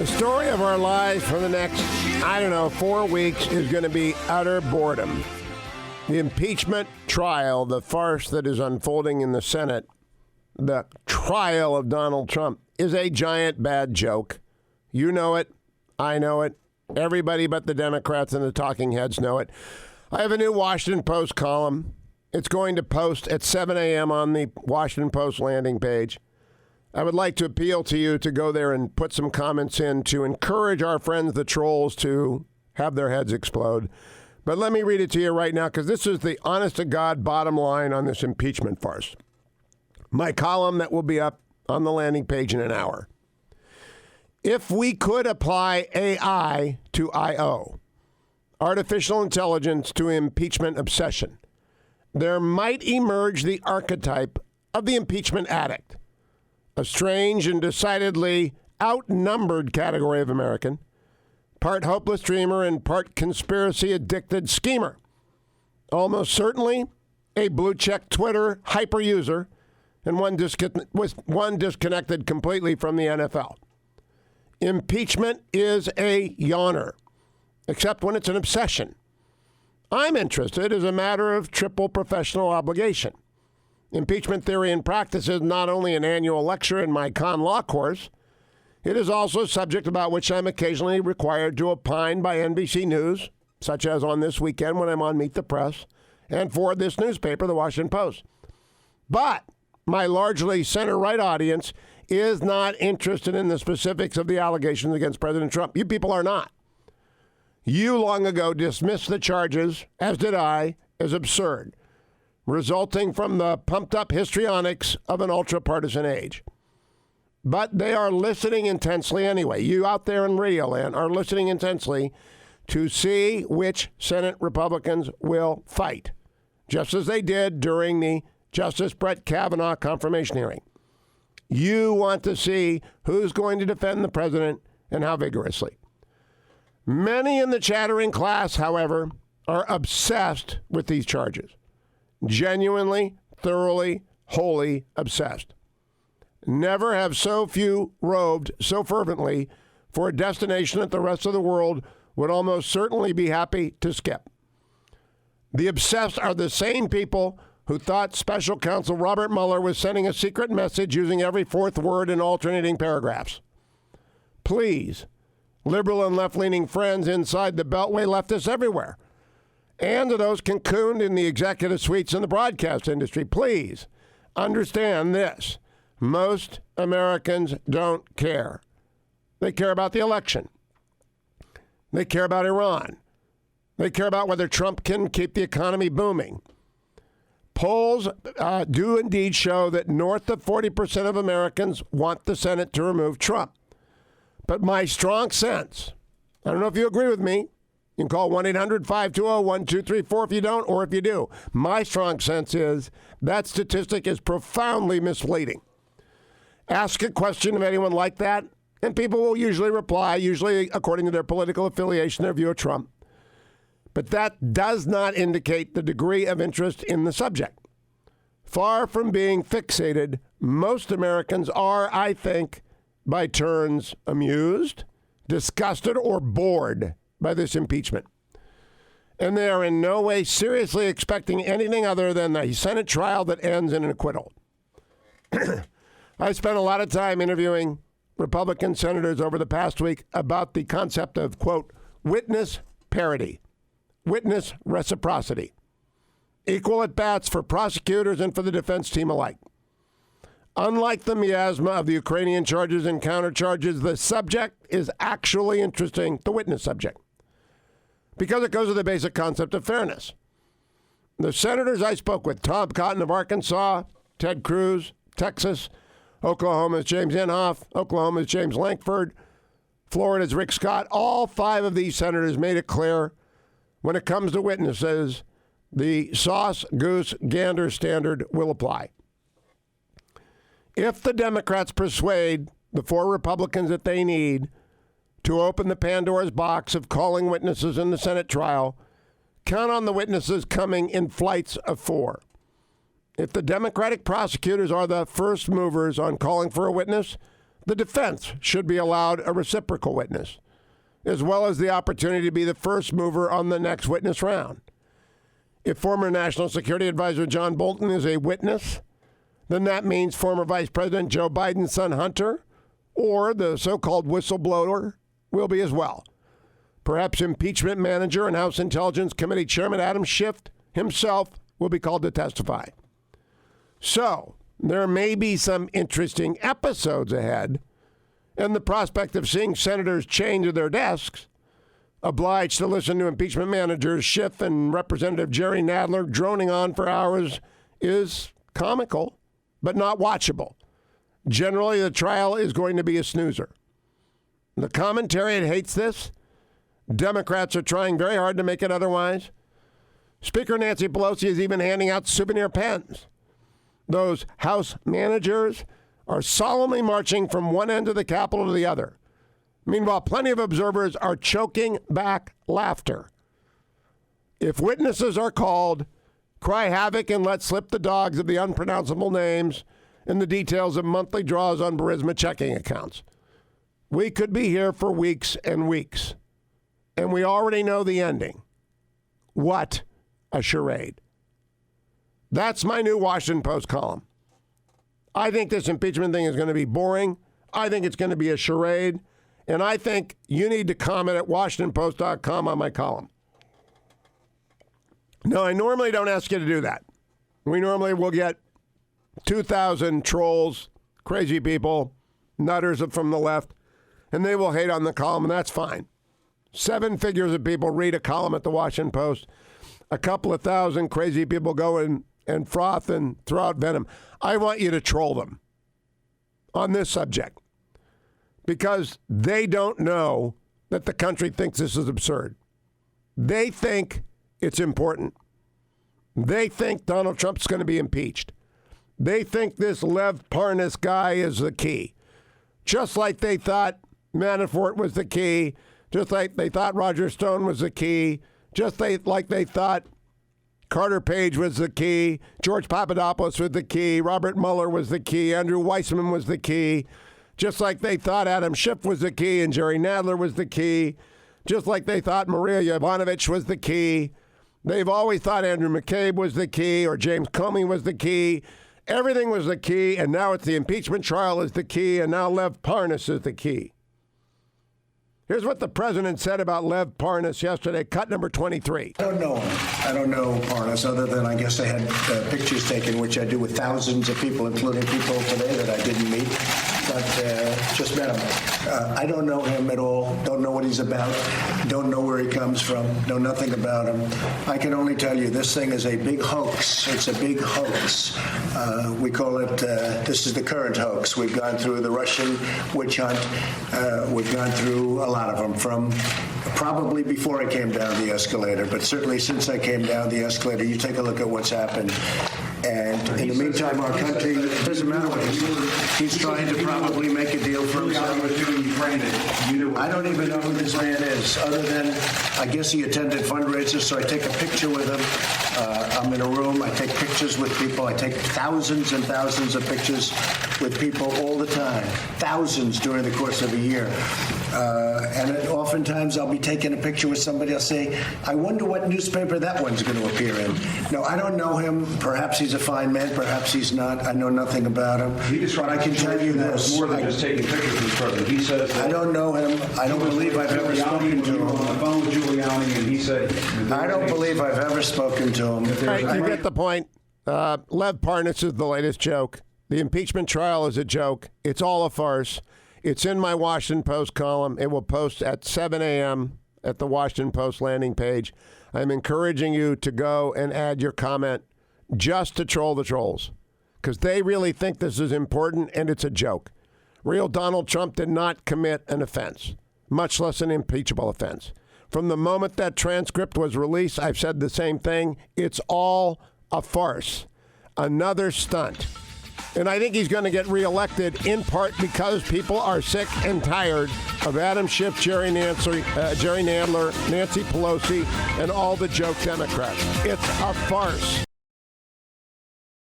story of our lives for the next, 4 weeks is going to be utter boredom. The impeachment trial, the farce that is unfolding in the Senate, the trial of Donald Trump, is a giant bad joke. You know it. I know it. Everybody but the Democrats and the talking heads know it. I have a new Washington Post column. It's going to post at 7 a.m. on the Washington Post landing page. I would like to appeal to you to go there and put some comments in to encourage our friends, the trolls, to have their heads explode. But let me read it to you right now, because this is the honest-to-God bottom line on this impeachment farce. My column that will be up on the landing page in an hour. If we could apply AI to I.O., artificial intelligence to impeachment obsession, there might emerge the archetype of the impeachment addict. A strange and decidedly outnumbered category of American, part hopeless dreamer and part conspiracy-addicted schemer. Almost certainly a blue-check Twitter hyper-user and one disconnected completely from the NFL. Impeachment is a yawner, except when it's an obsession. I'm interested as a matter of triple professional obligation. Impeachment theory and practice is not only an annual lecture in my con law course, it is also a subject about which I'm occasionally required to opine by NBC News, such as on this weekend when I'm on Meet the Press, and for this newspaper, the Washington Post. But my largely center-right audience is not interested in the specifics of the allegations against President Trump. You people are not. You long ago dismissed the charges, as did I, as absurd, resulting from the pumped-up histrionics of an ultra-partisan age. But they are listening intensely anyway. You out there in Radio Land are listening intensely to see which Senate Republicans will fight, just as they did during the Justice Brett Kavanaugh confirmation hearing. You want to see who's going to defend the president and how vigorously. Many in the chattering class, however, are obsessed with these charges. Genuinely, thoroughly, wholly obsessed. Never have so few roved so fervently for a destination that the rest of the world would almost certainly be happy to skip. The obsessed are the same people who thought special counsel Robert Mueller was sending a secret message using every fourth word in alternating paragraphs. Please, liberal and left-leaning friends inside the Beltway leftists everywhere, and to those cocooned in the executive suites in the broadcast industry, please understand this. Most Americans don't care. They care about the election. They care about Iran. They care about whether Trump can keep the economy booming. Polls do indeed show that north of 40% of Americans want the Senate to remove Trump. But my strong sense, I don't know if you agree with me, you can call 1-800-520-1234 if you don't, or if you do. My strong sense is that statistic is profoundly misleading. Ask a question of anyone like that, and people will usually reply, usually according to their political affiliation, their view of Trump. But that does not indicate the degree of interest in the subject. Far from being fixated, most Americans are, I think, by turns amused, disgusted, or bored by this impeachment. And they are in no way seriously expecting anything other than a Senate trial that ends in an acquittal. I spent a lot of time interviewing Republican senators over the past week about the concept of, quote, witness parity, witness reciprocity, equal at-bats for prosecutors and for the defense team alike. Unlike the miasma of the Ukrainian charges and countercharges, the subject is actually interesting, the witness subject, because it goes to the basic concept of fairness. The senators I spoke with, Tom Cotton of Arkansas, Ted Cruz, Texas, Oklahoma's James Inhofe, Oklahoma's James Lankford, Florida's Rick Scott, all five of these senators made it clear when it comes to witnesses, the sauce, goose, gander standard will apply. If the Democrats persuade the 4 Republicans that they need to open the Pandora's box of calling witnesses in the Senate trial, count on the witnesses coming in flights of 4. If the Democratic prosecutors are the first movers on calling for a witness, the defense should be allowed a reciprocal witness, as well as the opportunity to be the first mover on the next witness round. If former National Security Advisor John Bolton is a witness, then that means former Vice President Joe Biden's son Hunter, or the so-called whistleblower, will be as well. Perhaps impeachment manager and House Intelligence Committee Chairman Adam Schiff himself will be called to testify. So, there may be some interesting episodes ahead, and the prospect of seeing senators chained to their desks, obliged to listen to impeachment managers Schiff and Representative Jerry Nadler droning on for hours, is comical, but not watchable. Generally, the trial is going to be a snoozer. The commentariat hates this. Democrats are trying very hard to make it otherwise. Speaker Nancy Pelosi is even handing out souvenir pens. Those House managers are solemnly marching from one end of the Capitol to the other. Meanwhile, plenty of observers are choking back laughter. If witnesses are called, cry havoc and let slip the dogs of the unpronounceable names and the details of monthly draws on Burisma checking accounts. We could be here for weeks and weeks. And we already know the ending. What a charade. That's my new Washington Post column. I think this impeachment thing is going to be boring. I think it's going to be a charade. And I think you need to comment at WashingtonPost.com on my column. No, I normally don't ask you to do that. We normally will get 2,000 trolls, crazy people, nutters from the left, and they will hate on the column, and that's fine. 7 figures of people read a column at the Washington Post. A couple of thousand crazy people go and froth and throw out venom. I want you to troll them on this subject because they don't know that the country thinks this is absurd. They think it's important. They think Donald Trump's going to be impeached. They think this Lev Parnas guy is the key. Just like they thought Manafort was the key, just like they thought Roger Stone was the key, just like they thought Carter Page was the key, George Papadopoulos was the key, Robert Mueller was the key, Andrew Weissman was the key, just like they thought Adam Schiff was the key and Jerry Nadler was the key, just like they thought Maria Yovanovitch was the key. They've always thought Andrew McCabe was the key or James Comey was the key. Everything was the key, and now it's the impeachment trial is the key, and now Lev Parnas is the key. Here's what the president said about Lev Parnas yesterday, cut number 23. I don't know him. I don't know Parnas, other than I guess I had pictures taken, which I do with thousands of people, including people today that I didn't meet, but just met him. I don't know him at all, don't know what he's about, don't know where he comes from, know nothing about him. I can only tell you this thing is a big hoax. It's a big hoax. We call it, this is the current hoax. We've gone through the Russian witch hunt. We've gone through a lot of them from probably before I came down the escalator, but certainly since I came down the escalator, you take a look at what's happened. And in the meantime, our country, it doesn't matter what he's trying to probably make a deal for himself. I don't even know who this man is, other than I guess he attended fundraisers, so I take a picture with him. I'm in a room, I take pictures with people. I take thousands and thousands of pictures with people all the time, thousands during the course of a year. And oftentimes I'll be taking a picture with somebody. I'll say, I wonder what newspaper that one's going to appear in. No, I don't know him. Perhaps he's a fine man. Perhaps he's not. I know nothing about him. But I can tell you this. More than just taking pictures with the president. He says I don't know him. I don't believe I've ever spoken to him. On the phone with Giuliani, and he said, I don't believe I've ever spoken to him. Right, you get the point. Lev Parnas is the latest joke. The impeachment trial is a joke. It's all a farce. It's in my Washington Post column. It will post at 7 a.m. at the Washington Post landing page. I'm encouraging you to go and add your comment just to troll the trolls because they really think this is important and it's a joke. Real Donald Trump did not commit an offense, much less an impeachable offense. From the moment that transcript was released, I've said the same thing. It's all a farce, another stunt. And I think he's going to get reelected in part because people are sick and tired of Adam Schiff, Jerry Nadler, Nancy Pelosi, and all the joke Democrats. It's a farce.